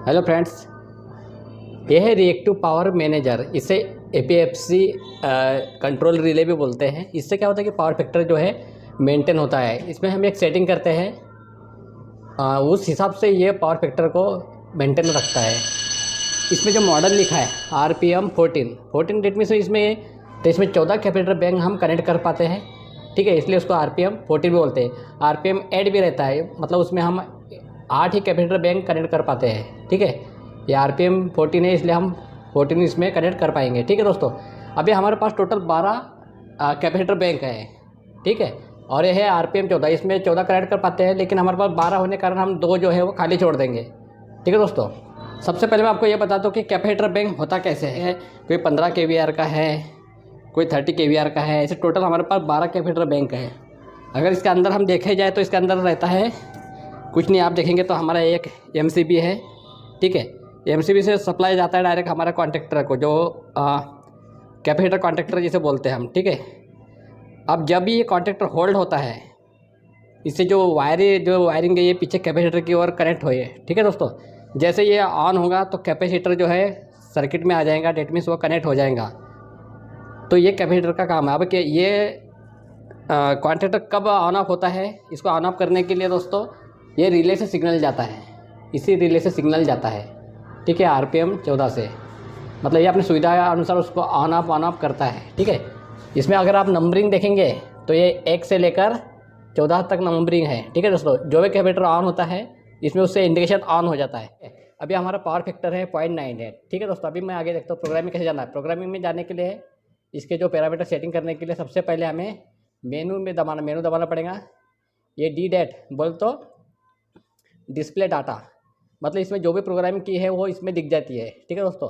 Hello friends, ये है reactive power manager. इसे एपीएफसी कंट्रोल रिले भी बोलते हैं। इससे क्या होता है कि पावर फैक्टर जो है मेंटेन होता है। इसमें हम एक सेटिंग करते हैं, उस हिसाब से ये पावर फैक्टर को मेंटेन रखता है। इसमें जो मॉडल लिखा है RPM 14 डेट में से इसमें 14 कैपेसिटर बैंक हम कनेक्ट कर पाते हैं। ठीक है, इसलिए उसको RPM 14 भी बोलते हैं। RPM ऐड भी रहता है, मतलब उसमें हम 8 ही कैपेसिटर बैंक कनेक्ट कर पाते हैं। ठीक है, ये RPM 14 है, इसलिए हम 14 इसमें कनेक्ट कर पाएंगे। ठीक है दोस्तों, अभी हमारे पास टोटल 12 कैपेसिटर बैंक है। ठीक है, और ये है RPM 14, इसमें 14 कनेक्ट कर पाते हैं, लेकिन हमारे पास 12 होने के कारण हम 2 जो है वो खाली छोड़ देंगे। ठीक है दोस्तों, सबसे पहले मैं आपको ये बता दूं कि कैपेसिटर बैंक होता कैसे है। कोई 15 kVAR का है, कोई 30 kVAR का है, ऐसे टोटल हमारे पास 12 कैपेसिटर बैंक है। अगर इसके अंदर हम देखे जाए तो इसके अंदर रहता है कुछ नहीं, आप देखेंगे तो हमारा एक MCB है। ठीक है, MCB से सप्लाई जाता है डायरेक्ट हमारे कॉन्ट्रैक्टर को, जो कैपेसिटर कॉन्ट्रैक्टर जिसे बोलते हैं हम। ठीक है, अब जब भी ये कॉन्ट्रैक्टर होल्ड होता है, इससे जो वायरिंग है ये पीछे कैपेसिटर की ओर कनेक्ट हुई है। ठीक है दोस्तों, जैसे ये ऑन होगा तो कैपेसिटर जो है सर्किट में आ जाएगा, डेट मीन्स वो कनेक्ट हो जाएगा। तो ये कैपेसिटर का काम है। अब ये कॉन्ट्रैक्टर कब ऑन ऑफ होता है, इसको ऑन ऑफ करने के लिए दोस्तों ये रिले से सिग्नल जाता है, इसी रिले से सिग्नल जाता है। ठीक है, RPM 14 से, मतलब ये अपनी सुविधा अनुसार उसको ऑन ऑफ करता है। ठीक है, इसमें अगर आप नंबरिंग देखेंगे तो ये 1 से लेकर 14 तक नंबरिंग है। ठीक है दोस्तों, जो भी कैपेसिटर ऑन होता है इसमें उससे इंडिकेशन ऑन हो जाता है। अभी हमारा पावर फैक्टर है 0.9 है। ठीक है दोस्तों, अभी मैं आगे देखता हूँ प्रोग्रामिंग कैसे जाना है। प्रोग्रामिंग में जाने के लिए इसके जो पैरामीटर सेटिंग करने के लिए सबसे पहले हमें मेनू दबाना पड़ेगा। ये DDAT बोल तो डिस्प्ले डाटा, मतलब इसमें जो भी प्रोग्रामिंग की है वो इसमें दिख जाती है। ठीक है दोस्तों,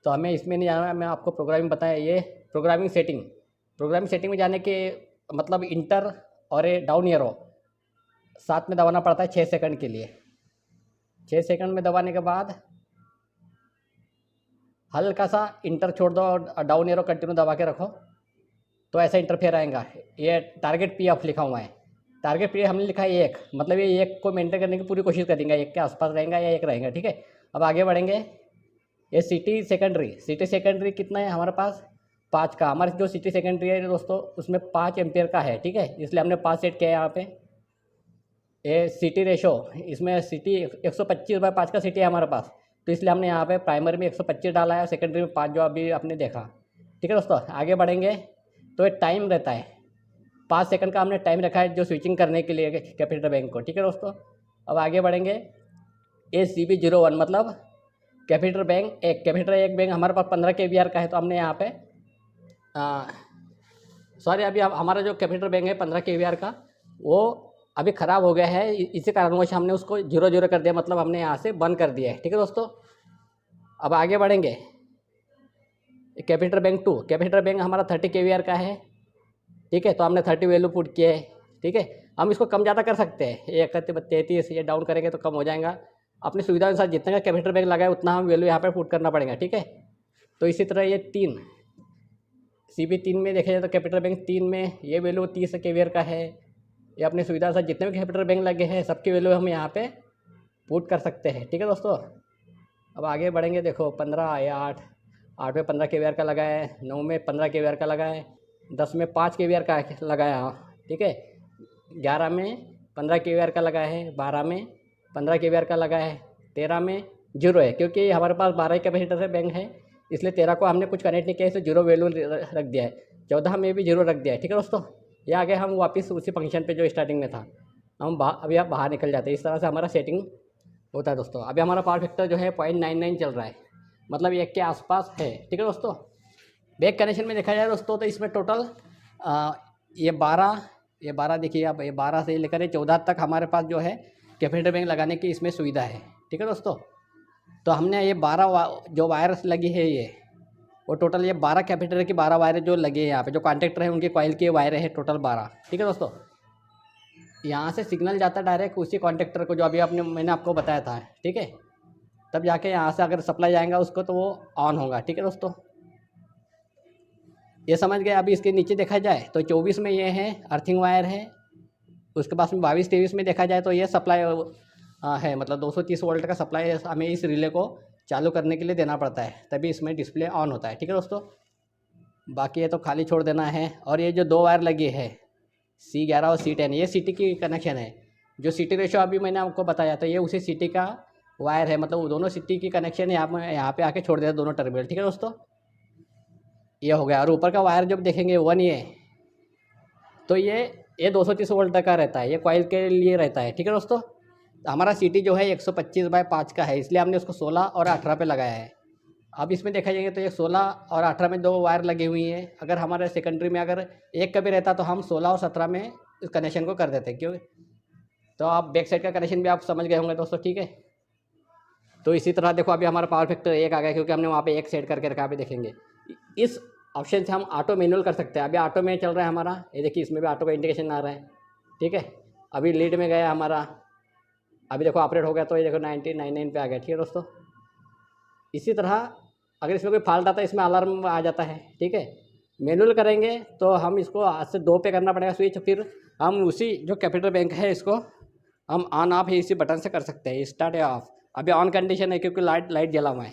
तो हमें इसमें नहीं जाना है, मैं आपको प्रोग्रामिंग बताया। ये प्रोग्रामिंग सेटिंग में जाने के मतलब इंटर और ये डाउन एरो साथ में दबाना पड़ता है 6 सेकंड के लिए। 6 सेकंड में दबाने के बाद हल्का सा इंटर छोड़ दो और डाउन एरो कंटिन्यू दबा के रखो, तो ऐसा इंटरफेयर आएगा। ये टारगेट PF लिखा हुआ है। टारगेट PF हमने लिखा है 1, मतलब ये 1 को मेंटेन करने की पूरी कोशिश करेंगे, 1 के आसपास रहेगा या 1 रहेगा। ठीक है, अब आगे बढ़ेंगे। ये सिटी सेकेंडरी कितना है हमारे पास? 5 का। हमारे जो सिटी सेकेंडरी है दोस्तों उसमें 5 एम्पियर का है। ठीक है, इसलिए हमने 5 सेट किया है यहाँ पे। ये सिटी रेशो, इसमें सिटी 125/5 का सिटी है हमारे पास, तो इसलिए हमने यहाँ पे प्राइमरी में 125 डाला है और सेकेंडरी में 5, जो अभी आपने देखा। ठीक है दोस्तों, आगे बढ़ेंगे तो ये टाइम रहता है 5 सेकंड का, हमने टाइम रखा है जो स्विचिंग करने के लिए कैपेसिटर बैंक को। ठीक है दोस्तों, अब आगे बढ़ेंगे। ACB01 मतलब कैपेसिटर एक बैंक हमारे पास 15 kVAR का है, तो हमने यहाँ पे सॉरी, अभी हमारा जो कैपेसिटर बैंक है 15 kVAR का, वो अभी ख़राब हो गया है। इसी कारणवश हमने उसको 0 कर दिया, मतलब हमने यहाँ से बंद कर दिया है। ठीक है दोस्तों, अब आगे बढ़ेंगे। कैपेसिटर बैंक हमारा 30 kVAR का है। ठीक है, तो हमने 30 वैल्यू पुट किए है। ठीक है, हम इसको कम ज़्यादा कर सकते हैं, 31 ये डाउन करेंगे तो कम हो जाएगा। अपनी सुविधा अनुसार जितने का कैपेसिटर बैंक लगाए उतना हम वैल्यू यहाँ पर पुट करना पड़ेगा। ठीक है, तो इसी तरह ये 3 CB3 में देखा जाए तो कैपेसिटर बैंक 3 में ये वैल्यू 30 kVAR का है। ये अपनी सुविधा अनुसार जितने भी कैपेसिटर बैंक लगे हैं सबकी वैल्यू हम यहाँ पे पुट कर सकते हैं। ठीक है दोस्तों, अब आगे बढ़ेंगे। देखो 15 या 8 में 15 kVAR का लगा है, 9 में 15 kVAR का लगा है, 10 में 5 kVAR का लगाया। ठीक है, 11 में 15 kVAR का लगा है, 12 में 15 kVAR का लगा है, 13 में 0 है, क्योंकि हमारे पास 12 कैपेसिटर से बैंक है, इसलिए 13 को हमने कुछ कनेक्ट नहीं किया, इसे 0 वैल्यू रख दिया है। 14 में भी 0 रख दिया है। ठीक है दोस्तों, ये आगे हम वापस उसी फंक्शन पे जो स्टार्टिंग में था हम अभी आप बाहर निकल जाते हैं। इस तरह से हमारा सेटिंग होता है दोस्तों। अभी हमारा पावर फैक्टर जो है 0.99 चल रहा है, मतलब 1 के आसपास है। ठीक है दोस्तों, बैक कनेक्शन में देखा जाए दोस्तों तो इसमें टोटल ये 12 देखिए आप, ये 12 से लेकर 14 तक हमारे पास जो है कैपेसिटर बैंक लगाने की इसमें सुविधा है। ठीक है दोस्तों, तो हमने ये 12 जो वायर्स लगी है, ये वो टोटल ये 12 कैपेसिटर की 12 वायर जो लगे हैं यहाँ पे, जो कॉन्ट्रैक्टर है उनके कॉइल के वायर है टोटल 12। ठीक है दोस्तों, यहाँ से सिग्नल जाता है डायरेक्ट उसी कॉन्ट्रैक्टर को, जो अभी मैंने आपको बताया था। ठीक है, तब जाके यहाँ से अगर सप्लाई जाएगा उसको तो वो ऑन होगा। ठीक है दोस्तों, ये समझ गए। अभी इसके नीचे देखा जाए तो 24 में ये है अर्थिंग वायर है, उसके पास में 22-23 में देखा जाए तो ये सप्लाई है, मतलब 230 वोल्ट का सप्लाई हमें इस रिले को चालू करने के लिए देना पड़ता है, तभी इसमें डिस्प्ले ऑन होता है। ठीक है दोस्तों, बाकी ये तो खाली छोड़ देना है। और ये जो 2 वायर लगी है C11 और C10, ये सिटी की कनेक्शन है। जो सिटी रेशो अभी मैंने आपको बताया था, ये उसी सिटी का वायर है, मतलब वो दोनों सिटी की कनेक्शन यहाँ पे आके छोड़ देता है दोनों टर्मिनल। ठीक है दोस्तों, ये हो गया। और ऊपर का वायर जब देखेंगे 1 ये, तो ये 230 वोल्ट तक का रहता है, ये कॉइल के लिए रहता है। ठीक है दोस्तों, हमारा सिटी जो है 125/5 का है, इसलिए हमने उसको 16 और 18 पे लगाया है। अब इसमें देखा जाएगा तो ये 16 और 18 में 2 वायर लगी हुई हैं। अगर हमारे सेकेंडरी में अगर एक का भी रहता तो हम 16 और 17 में इस कनेक्शन को कर देते, क्यों? तो आप बैक साइड का कनेक्शन भी आप समझ गए होंगे दोस्तों। ठीक है, तो इसी तरह देखो अभी हमारा पावर फैक्टर 1 आ गया, क्योंकि हमने वहाँ पे 1 सेट करके रखा। अभी देखेंगे इस ऑप्शन से हम ऑटो मैनुअल कर सकते हैं। अभी ऑटो में चल रहा है हमारा, ये देखिए इसमें भी ऑटो का इंडिकेशन आ रहा है। ठीक है, अभी लीड में गया हमारा, अभी देखो ऑपरेट हो गया, तो ये देखो 99 पे आ गया। ठीक है दोस्तों, इसी तरह अगर इसमें कोई फॉल्ट आता है इसमें अलार्म आ जाता है। ठीक है, मैनुअल करेंगे तो हम इसको आज से 2 पे करना पड़ेगा स्विच, फिर हम उसी जो कैपिटल बैंक है इसको हम ऑन ऑफ ही इसी बटन से कर सकते हैं, स्टार्ट या ऑफ। अभी ऑन कंडीशन है क्योंकि लाइट जला हुआ है।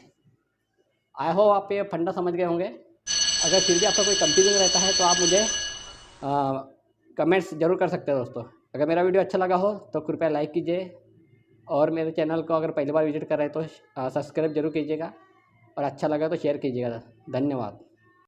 आई होप आप ये फंडा समझ गए होंगे। अगर फिर भी आपका कोई कंफ्यूजन रहता है तो आप मुझे कमेंट्स जरूर कर सकते हैं दोस्तों। अगर मेरा वीडियो अच्छा लगा हो तो कृपया लाइक कीजिए, और मेरे चैनल को अगर पहली बार विजिट कर रहे हैं तो सब्सक्राइब जरूर कीजिएगा, और अच्छा लगा तो शेयर कीजिएगा। धन्यवाद।